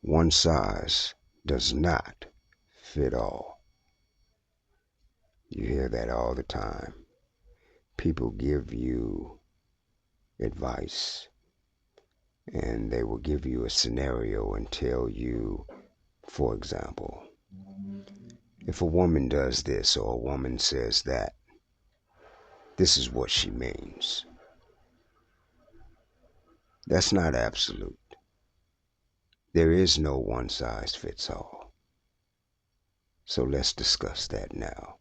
One size does not fit all. You hear that all the time. People give you advice and they will give you a scenario and tell you, for example, if a woman does this or a woman says that, this is what she means. That's not absolute. There is no one size fits all. So let's discuss that now.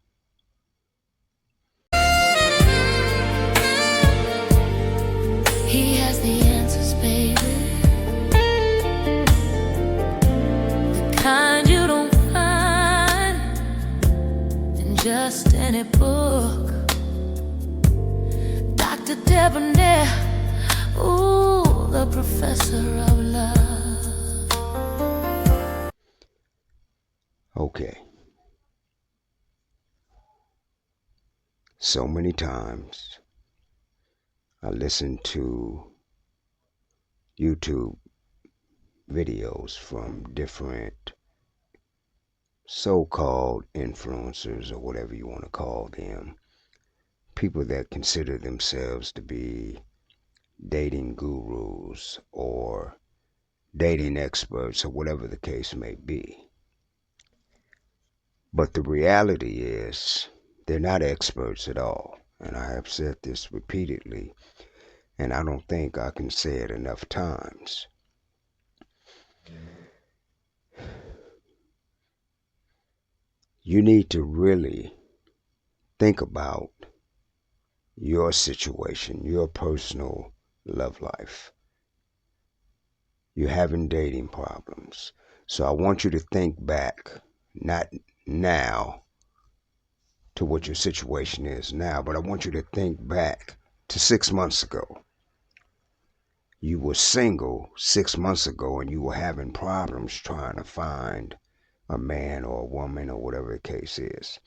He has the answers, baby. The kind you don't find in just any book. Dr. Debonair, ooh, the professor of love. Okay. So many times I listen to YouTube videos from different so-called influencers or whatever you want to call them, people that consider themselves to be dating gurus or dating experts or whatever the case may be. But the reality is they're not experts at all. And I have said this repeatedly, and I don't think I can say it enough times. You need to really think about your situation, your personal love life. You're having dating problems. So I want you to think back, not now to what your situation is now, but I want you to think back to 6 months ago. You were single 6 months ago and you were having problems trying to find a man or a woman or whatever the case is.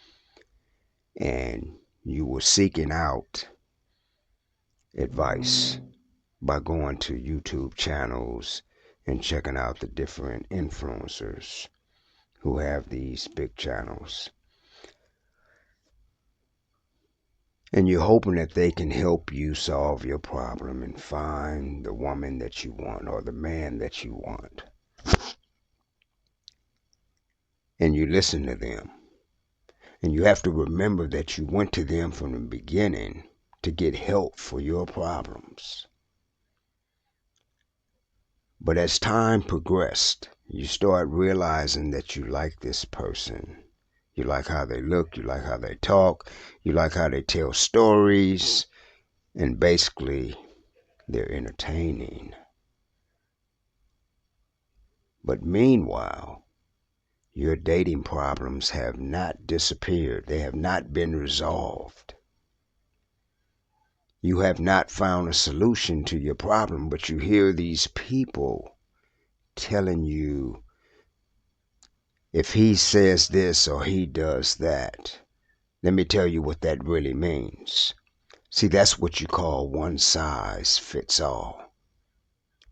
And you were seeking out advice by going to YouTube channels and checking out the different influencers who have these big channels. And you're hoping that they can help you solve your problem and find the woman that you want or the man that you want. And you listen to them. And you have to remember that you went to them from the beginning to get help for your problems. But as time progressed, you start realizing that you like this person. You like how they look, you like how they talk, you like how they tell stories, and basically they're entertaining. But meanwhile, your dating problems have not disappeared. They have not been resolved. You have not found a solution to your problem, but you hear these people telling you, if he says this or he does that, let me tell you what that really means. See, that's what you call one size fits all.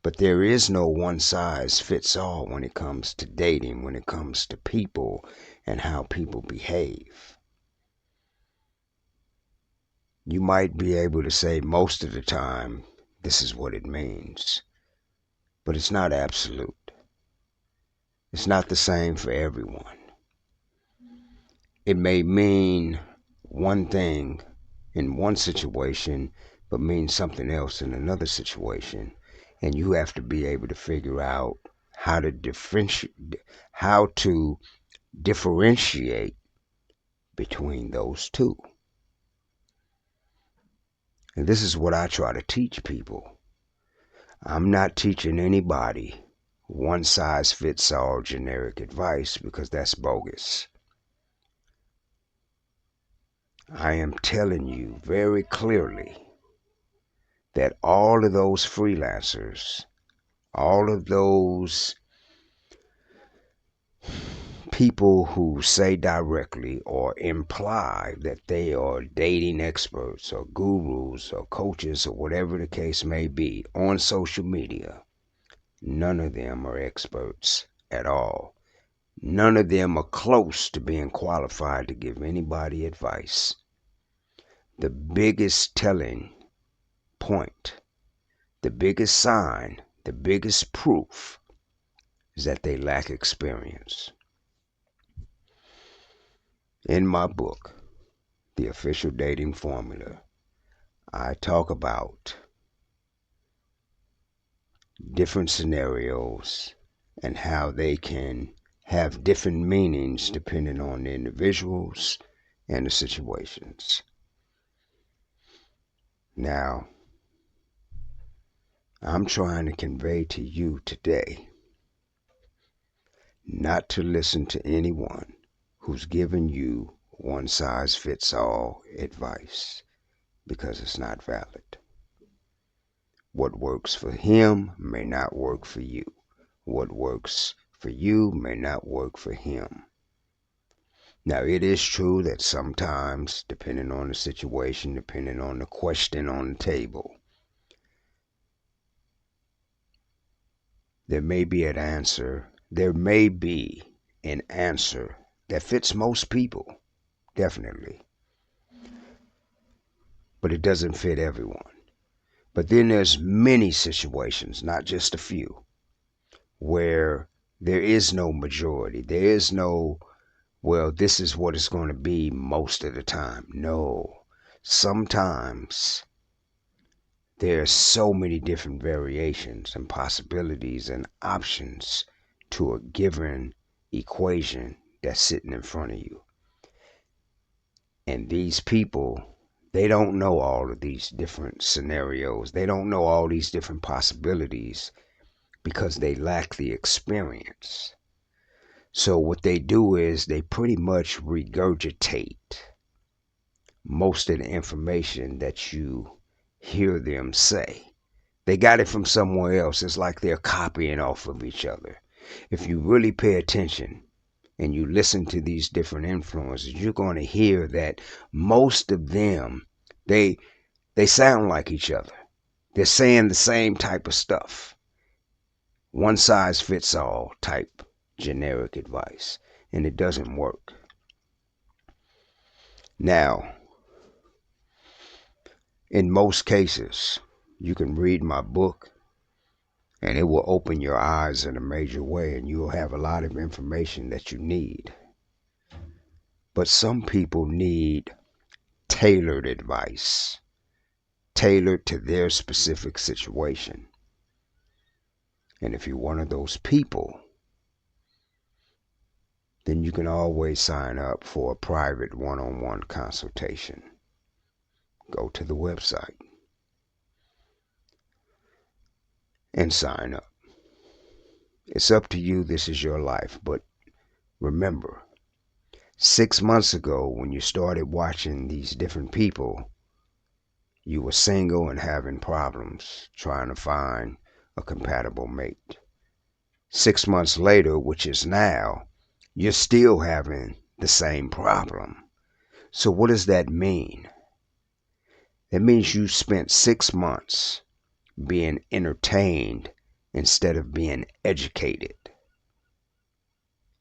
But there is no one size fits all when it comes to dating, when it comes to people and how people behave. You might be able to say most of the time, this is what it means. But it's not absolute. It's not the same for everyone. It may mean one thing in one situation, but mean something else in another situation. And you have to be able to figure out how to differentiate between those two. And this is what I try to teach people. I'm not teaching anybody one size fits all generic advice, because that's bogus. I am telling you very clearly that all of those freelancers, all of those people who say directly or imply that they are dating experts or gurus or coaches or whatever the case may be on social media, none of them are experts. at all. None of them are close to being qualified to give anybody advice. The biggest telling point, the biggest sign, the biggest proof is that they lack experience. In my book, The Official Dating Formula, I talk about different scenarios and how they can have different meanings depending on the individuals and the situations. Now, I'm trying to convey to you today not to listen to anyone who's giving you one-size-fits-all advice, because it's not valid. What works for him may not work for you. What works for you may not work for him. Now, it is true that sometimes, depending on the situation, depending on the question on the table, there may be an answer that fits most people, definitely. But it doesn't fit everyone. But then there's many situations, not just a few, where there is no majority. There is no, well, this is what it's going to be most of the time. No. Sometimes there are so many different variations and possibilities and options to a given equation that's sitting in front of you. And these people, they don't know all of these different scenarios. They don't know all these different possibilities because they lack the experience. So what they do is they pretty much regurgitate most of the information that you hear them say. They got it from somewhere else. It's like they're copying off of each other. If you really pay attention and you listen to these different influences, you're going to hear that most of them, they sound like each other. They're saying the same type of stuff. One size fits all type generic advice, and it doesn't work. Now, in most cases, you can read my book and it will open your eyes in a major way, and you'll have a lot of information that you need. But some people need tailored advice, tailored to their specific situation. And if you're one of those people, then you can always sign up for a private one-on-one consultation. Go to the website and sign up. It's up to you. This is your life. But remember, 6 months ago when you started watching these different people, you were single and having problems trying to find a compatible mate. 6 months later, which is now, you're still having the same problem. So what does that mean? That means you spent 6 months being entertained instead of being educated.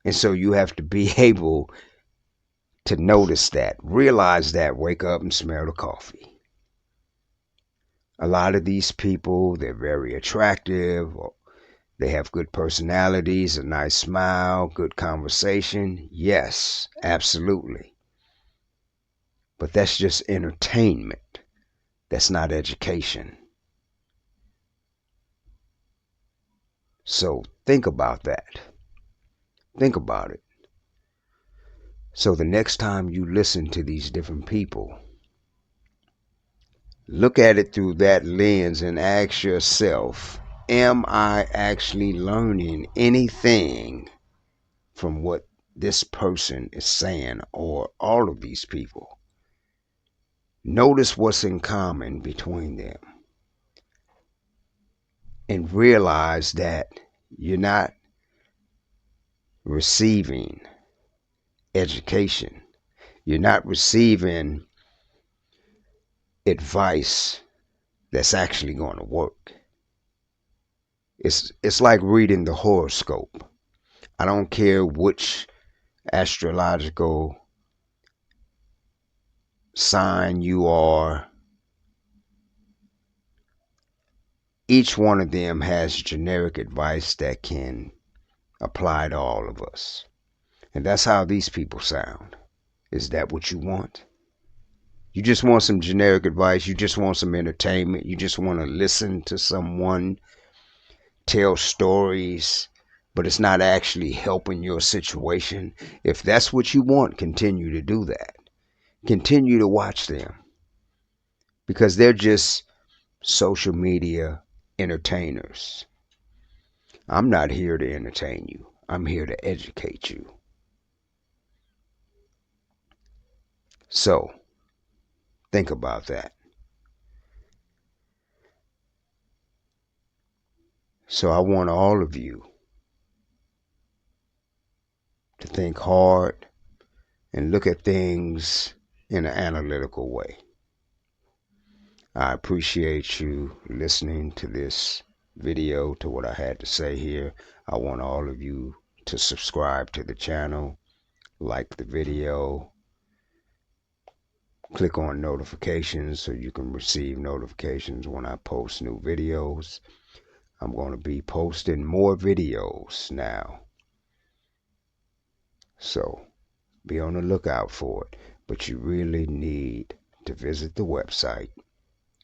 And so you have to be able to notice that, realize that, wake up and smell the coffee. A lot of these people, they're very attractive, or they have good personalities, a nice smile, good conversation. Yes, absolutely. But that's just entertainment. That's not education. So think about that. Think about it. So the next time you listen to these different people, look at it through that lens and ask yourself, am I actually learning anything from what this person is saying, or all of these people? Notice what's in common between them and realize that you're not receiving education. You're not receiving advice that's actually going to work. It's like reading the horoscope. I don't care which astrological sign you are. Each one of them has generic advice that can apply to all of us. And that's how these people sound. Is that what you want? You just want some generic advice. You just want some entertainment. You just want to listen to someone tell stories, but it's not actually helping your situation. If that's what you want, continue to do that. Continue to watch them because they're just social media entertainers. I'm not here to entertain you. I'm here to educate you. So, think about that. So I want all of you to think hard and look at things in an analytical way. I appreciate you listening to this video, to what I had to say here. I want all of you to subscribe to the channel, like the video, click on notifications so you can receive notifications when I post new videos. I'm going to be posting more videos now, so be on the lookout for it. But you really need to visit the website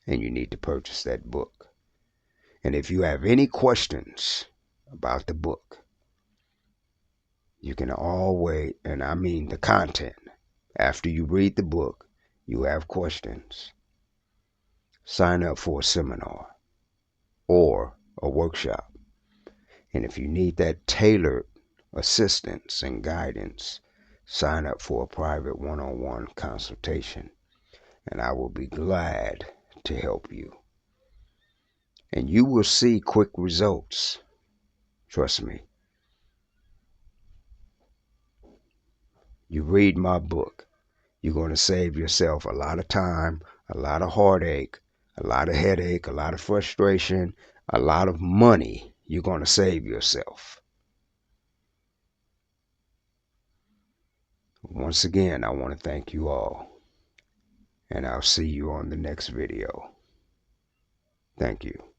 and you need to purchase that book. And if you have any questions about the book, you can always, and I mean the content, after you read the book, you have questions, sign up for a seminar or a workshop. And if you need that tailored assistance and guidance, sign up for a private one-on-one consultation, and I will be glad to help you. And you will see quick results. Trust me. You read my book, you're going to save yourself a lot of time, a lot of heartache, a lot of headache, a lot of frustration, a lot of money. You're going to save yourself. Once again, I want to thank you all, and I'll see you on the next video. Thank you.